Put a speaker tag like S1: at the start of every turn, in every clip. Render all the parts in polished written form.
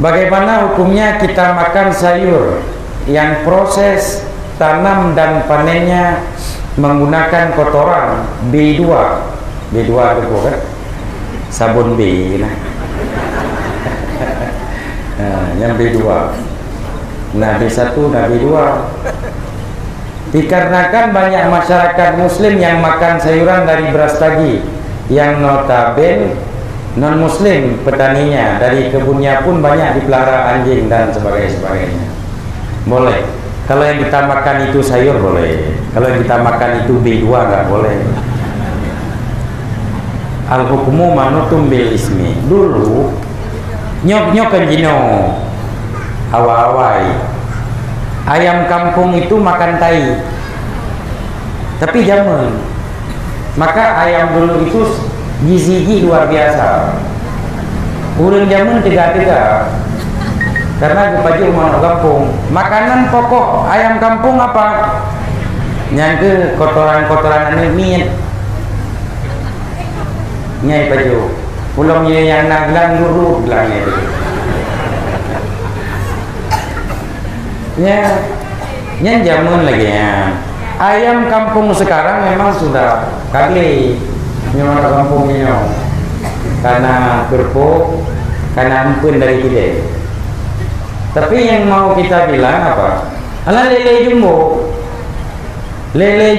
S1: Bagaimana hukumnya kita makan sayur yang proses tanam dan panennya menggunakan kotoran B2 itu kan sabun B nah. Yang B2 nah B1 dan B2 dikarenakan banyak masyarakat muslim yang makan sayuran dari beras tagi yang notabene non muslim petaninya, dari kebunnya pun banyak dipelihara anjing dan sebagainya. Boleh kalau yang kita makan itu sayur, boleh. Kalau yang kita makan itu B2 nggak boleh. Al hukmu manutum bil ismi. Dulu nyok kan jino awai ayam kampung itu makan tai, tapi jamun. Maka ayam dulu itu gizi luar biasa. Urang jamun tega-tega karena baju mana kampung. Makanan pokok ayam kampung apa? Nyangke kotoran-kotoran anu miet. Nyai baju. Pulangnya yang naglang dulu bilangnya itu. Ya jamun lagi ya. Ayam kampung sekarang memang sudah kali nyawa kampungnya karena kerupuk, karena ampun dari kita. Tapi yang mau kita bilang apa? Alah lele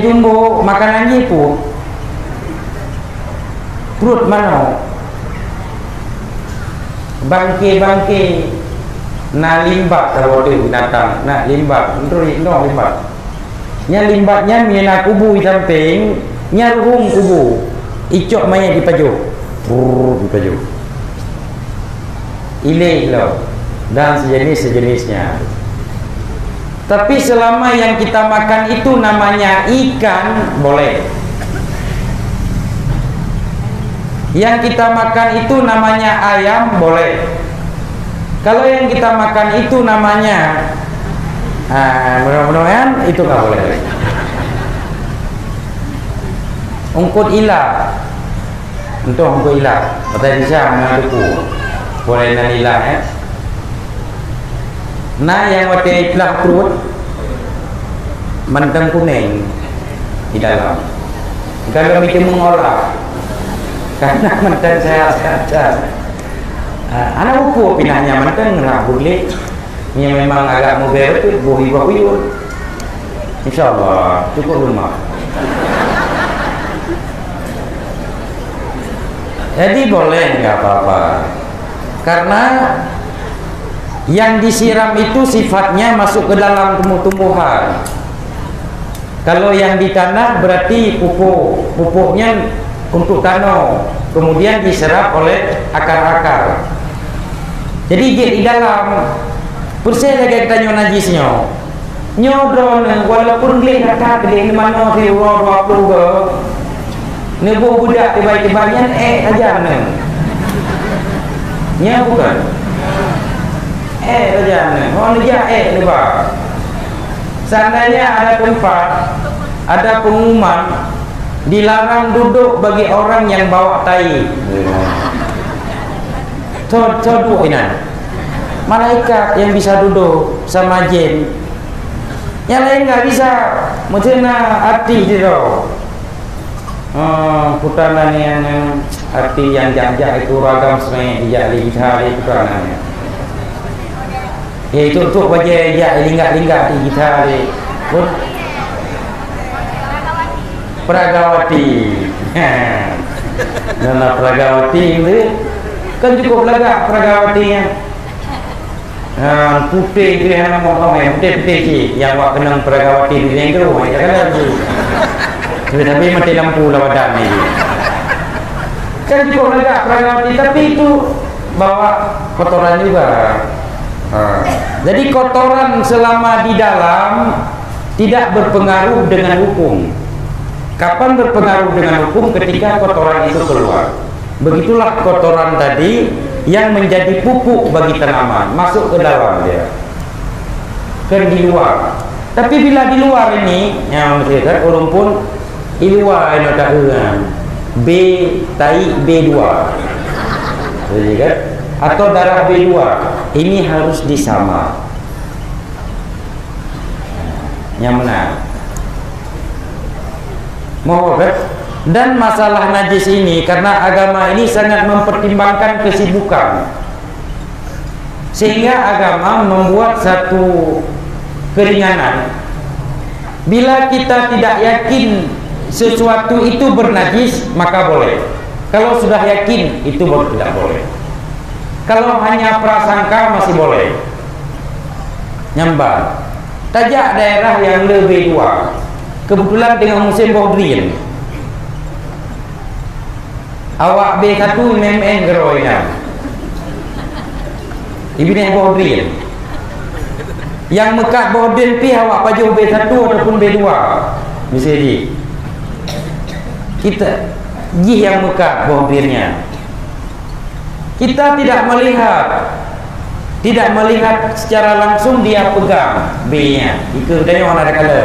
S1: jumbo makanan jipu perut mana bangke na limbat kalau dia binatang na limbat limbat nya limbatnya mina kubu samping nya ruhung kubu icok mayat di paju ile lo dan sejenisnya. Tapi selama yang kita makan itu namanya ikan, boleh. Yang kita makan itu namanya ayam, boleh. Kalau yang kita makan itu namanya mudah-mudahan itu nggak boleh. Ungkut ilah untuk ungkut ilah kata bisa mengaduku boleh nan ilah nah yang waktu ilah perut menteng kuning di dalam kalau kita mengolah karena menteng saya anak upu pinahnya menteng nggak boleh yang memang agak mubah itu buhi-buhi insyaallah cukup rumah. Jadi boleh nggak apa-apa karena yang disiram itu sifatnya masuk ke dalam tumbuh-tumbuhan. Kalau yang di tanah berarti pupuknya untuk tanah kemudian diserap oleh akar-akar. Jadi di dalam bersih lagi kita najisnya nyodron walaupun dia kata dia mana si roh juga nebo budak tiba-tibanya aja neng nya bukan aja neng oh dia tiba seandainya ada tempat ada pengumuman dilarang duduk bagi orang yang bawa tai coba ini malaikat yang bisa duduk sama jin yang lain nggak bisa macam arti itu putaran yang arti yang jajak itu ragam semuanya dijali itu karenanya ya itu untuk wajah ya linggak-linggak di gitar Pragawati Nana Pragawati itu kan cukup lega Pragawatinya putih itu yang ngomong putih sih yang wak kenang Pragawati itu yang itu tapi mati lampu lawadan ini kan cukup lega Pragawati tapi itu bawa kotoran juga. Jadi kotoran selama di dalam tidak berpengaruh dengan hukum. Kapan berpengaruh dengan hukum? Ketika kotoran itu keluar. Begitulah kotoran tadi yang menjadi pupuk bagi tanaman masuk ke dalam dia kan di luar. Tapi bila di luar ini yang berkaitan orang pun di luar ini ada B tai B2 jadi kan atau darah B2 ini harus disama. Yang benar. Mau kan? Dan masalah najis ini, karena agama ini sangat mempertimbangkan kesibukan, sehingga agama membuat satu keringanan. Bila kita tidak yakin sesuatu itu bernajis, maka boleh. Kalau sudah yakin, itu baru tidak boleh. Kalau hanya prasangka, masih boleh. Nyambang. Tajak daerah yang lebih tua, kebetulan dengan musim Bodrian. Awak B1 MMN geroynya. Ibni Bodrian. Yang mekat Bodrian pi awak paju B1 ataupun B2. Bisa di. Kita jih yang mekat Bodriannya. Kita tidak melihat secara langsung dia pegang B-nya. Itu tanya orang ada kala.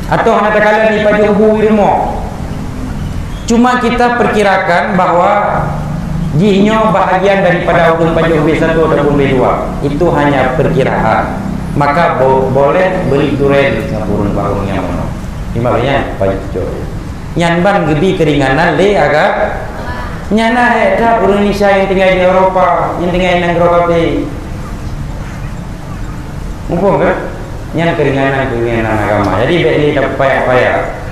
S1: Atau orang ada kala di paju Abu Wirmo. Cuma kita perkirakan bahwa jihnya bahagian daripada hukum paju B1 ataupun B2. Itu hanya perkiraan. Maka boleh beli duren ngapurun bangun yang mana. Dimana paju jo. Nyanban gebi keringanan le agak nyana heta orang Indonesia yang tinggal di Eropa, yang tinggal di Eropa pe. Mumpung kan? Nyan keringanan agama. Jadi beli tak payah-payah.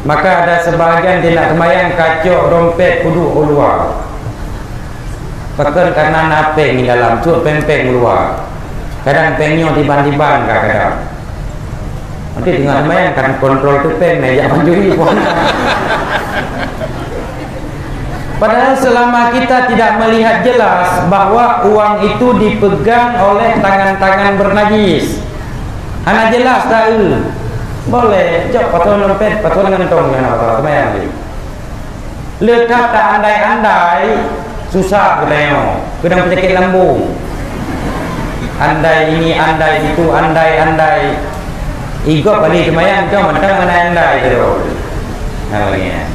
S1: Maka ada sebahagian tidak kemayang kacau dompet kudu keluar. Bahkan karena napeng di dalam cut pempeng keluar. Kadang pengnya tiban-tiban kadang. Nanti tengah kemayang kan kontrol tu peng meja panjuri pun. Padahal selama kita tidak melihat jelas bahwa uang itu dipegang oleh tangan-tangan bernajis, anak jelas tahu, boleh jok patron dompet, patron ngentong dengan apa kemayang ni. Lekat tak andai-andai susah katanya, kadang penyakit lambung. Andai ini, andai itu, andai. Igop kali kemayang jom mentang andai-andai tu. Namanya.